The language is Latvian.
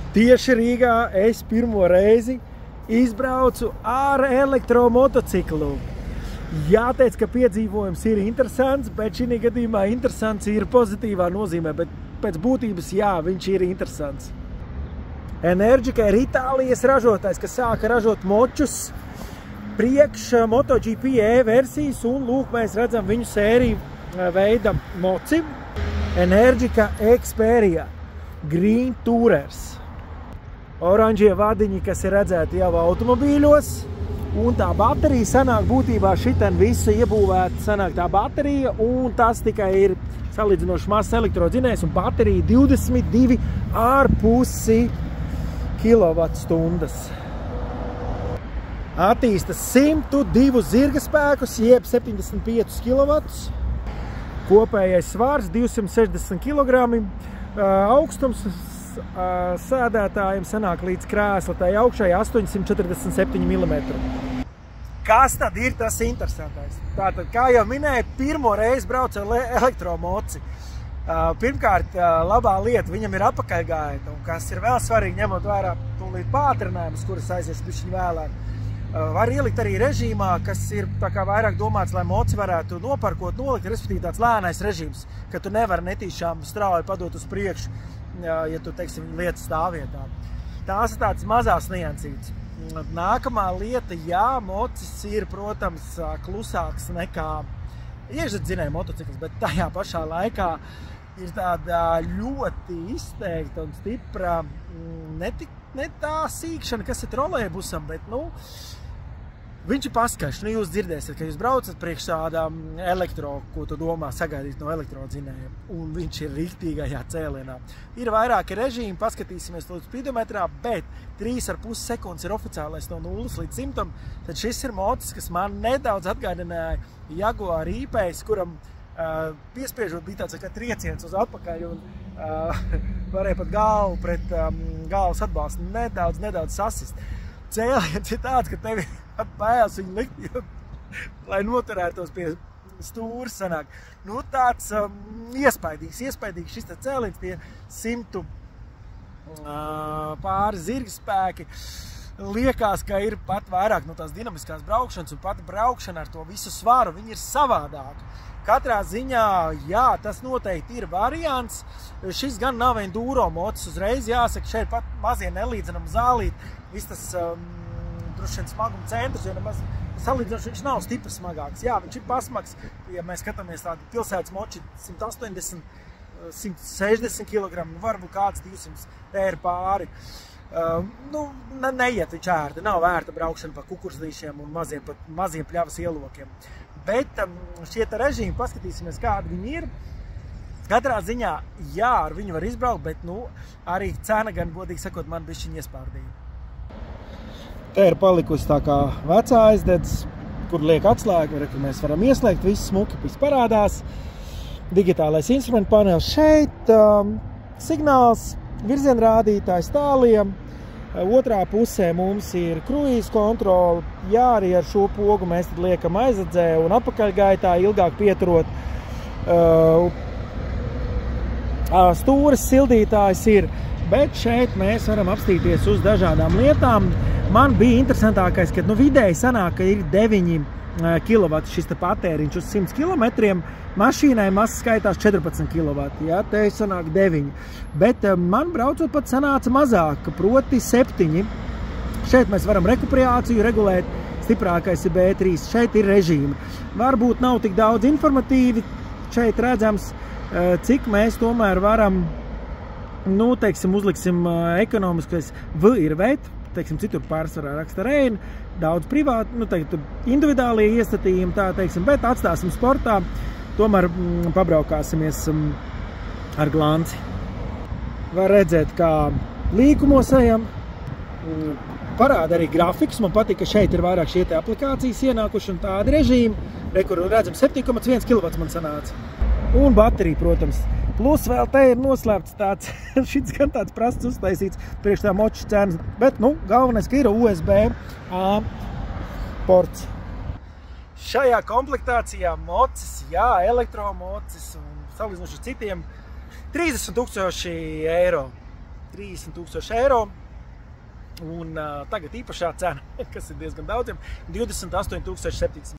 Tieši Rīgā es pirmo reizi izbraucu ar elektromotociklu. Jāteic, ka piedzīvojums ir interesants, bet šī gadījumā interesants ir pozitīvā nozīmē, bet pēc būtības jā, viņš ir interesants. Energica ir Itālijas ražotājs, kas sāka ražot močus priekš MotoGP versijas, un lūk, mēs redzam viņu sēriju veida moci. Energica Xperia Green Tourers. Oranžie vadiņi, kas ir redzēti jau automobīļos, un tā baterija sanāk būtībā šitien visu iebūvēta sanāk tā baterija, un tas tikai ir salīdzinoši mazs elektrodzinējs, un baterija 22,5 kWh. Attīsta 102 zirga spēkus, jeb 75 kW. Kopējais svars 260 kg, augstums sēdētājiem sanāk līdz krēslatai augšai 847 mm. Kas tad ir tas interesantais? Tātad, kā jau minēju, pirmo reizi braucu ar elektromoci. Pirmkārt, labā lieta, viņam ir apakaļgaita, un kas ir vēl svarīgi, ņemot vērā tūlīt pātrinājumus, kuras aizies bišķiņ vēlāk. Var ielikt arī režīmā, kas ir tā kā vairāk domāts, lai moci varētu noparkot, nolikt, respektīvi tāds lēnais režīms, ka tu nevari netīšām strauji padot uz priekšu, ja tu, teiksim, lietas stāvvietā. Tās ir tādas mazās niansītes. Nākamā lieta, jā, mocis ir, protams, klusāks nekā iekšzemes motocikls, bet tajā pašā laikā ir tāda ļoti izteikta un stipra, ne tā sīkšana, kas ir trolejbusam, bet, viņš ir paskaļš. Jūs dzirdēsiet, ka jūs braucat priekš tādām elektro, ko tu domā sagaidīt no elektrodzinējiem, un viņš ir riktīgajā cēlienā. Ir vairāki režīmi, paskatīsimies līdz speedometrā, bet 3,5 sekundes ir oficiālais no 0 līdz 100, tad šis ir mocis, kas man nedaudz atgādināja Jaguar I-Pace, kuram piespiežot bija tāds kā trieciens uz atpakaļ, un varēja pat galvu pret galvas atbalstu nedaudz sasist. Cēliens ir tāds, ka tevi bēls viņu likt, lai noturētos pie stūra sanāk. Tāds iespaidīgs šis cēliens, tie 100 pāri zirga spēki. Liekas, ka ir pat vairāk no tās dinamiskās braukšanas, un pat braukšana ar to visu svaru, viņi ir savādāki. Katrā ziņā, jā, tas noteikti ir variants. Šis gan nav enduro mocis, uzreiz jāsaka, šeit pat mazie nelīdzenam zālīt, viss tas droši vien smaguma centrs, jo nemaz salīdzinoši viņš nav stipri smagāks. Jā, viņš ir pasmags, ja mēs skatāmies tādu pilsētas moči 180, 160 kg, varbūt kāds 200 ir pāri. Neiet viņš ērti, nav vērta braukšana pa kukurslīšiem un maziem pļavas ielokiem. Bet šie režīmi, paskatīsimies, kādi viņi ir. Katrā ziņā, jā, ar viņu var izbraukt, bet, arī cena gan, godīgi sakot, man bišķiņ iespārdīja. Te ir palikusi tā kā vecā aizdedz, kur liek atslēgu, kur mēs varam ieslēgt, viss smuki, viss parādās. Digitālais instrumentu panelis šeit, signāls, virzienrādītājs tāliem. Otrā pusē mums ir kruīza kontrola, jā, arī ar šo pogu mēs tad liekam aizadzē un apakaļgaitā ilgāk pieturot. Stūres sildītājs ir, bet šeit mēs varam apstīties uz dažādām lietām. Man bija interesantākais, ka vidēji sanāk, ka ir 9 kW šis patēriņš uz 100 km, mašīnai masa skaitās 14 kW, jā, te sanāk 9. Bet man braucot pat sanāca mazāk, proti 7. Šeit mēs varam rekuperāciju regulēt, stiprākais ir B3, šeit ir režīmi. Varbūt nav tik daudz informatīvi, šeit redzams, cik mēs tomēr varam, teiksim, uzliksim ekonomiskais V ir vēt, teiksim, citur pārsvarā raksta Reina, daudz privāti, tur individuālie iestatījumi, tā teiksim, bet atstāsim sportā, tomēr pabraukāsimies ar glanci. Var redzēt, kā līkumos ejam, parāda arī grafiks, man patīk, ka šeit ir vairāk šie aplikācijas ienākuši un tādi režīmi, kur redzam 7,1 kW man sanāca. Un baterija, protams. Plus vēl te ir noslēpts tāds, šis gan tāds prasts uztaisīts priekš tā moču cenas, bet, galvenais, ka ir USB-A ports. Šajā komplektācijā mocis, jā, elektromocis un salīdzinoši citiem 30 000 eiro. 30,000 eiro. Un tagad īpašā cena, kas ir diezgan daudziem, 28,700.